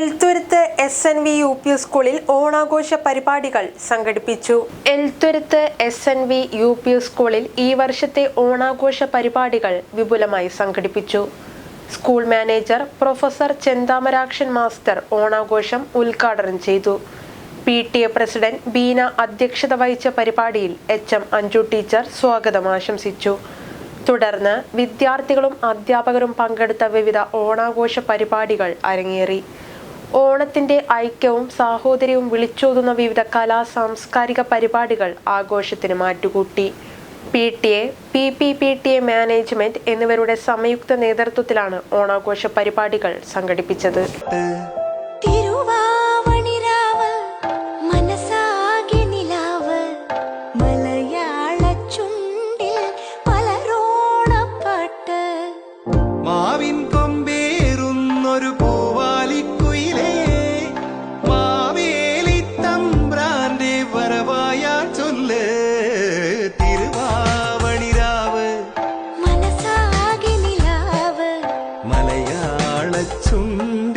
Elthuruthu SNV UP സ്കൂളിൽ ഓണാഘോഷ പരിപാടികൾ സംഘടിപ്പിച്ചു. എൽത്തുരുത്ത് SNV UP സ്കൂളിൽ ഈ വർഷത്തെ ഓണാഘോഷ പരിപാടികൾ വിപുലമായി സംഘടിപ്പിച്ചു. School manager professor Chenthamarakshan master ഓണാഘോഷം ഉദ്ഘാടനം ചെയ്തു. PTA പ്രസിഡന്റ് ബീന അധ്യക്ഷത വഹിച്ച പരിപാടിയിൽ HM അഞ്ജു ടീച്ചർ സ്വാഗതം ആശംസിച്ചു. തുടർന്ന് വിദ്യാർത്ഥികളും അധ്യാപകരും പങ്കെടുത്ത വിവിധ ഓണാഘോഷ പരിപാടികൾ അരങ്ങേറി. ഓണത്തിന്റെ ഐക്യവും സാഹോദര്യവും വിളിച്ചോതുന്ന വിവിധ സാംസ്കാരിക പരിപാടികൾ ആഘോഷത്തിന് മാറ്റുകൂട്ടി. PTA, PPPTA മാനേജ്മെന്റ് എന്നിവരുടെ സംയുക്ത നേതൃത്വത്തിലാണ് ഓണാഘോഷ പരിപാടികൾ സംഘടിപ്പിച്ചത്. മലയാള ചുണ്ടിൽ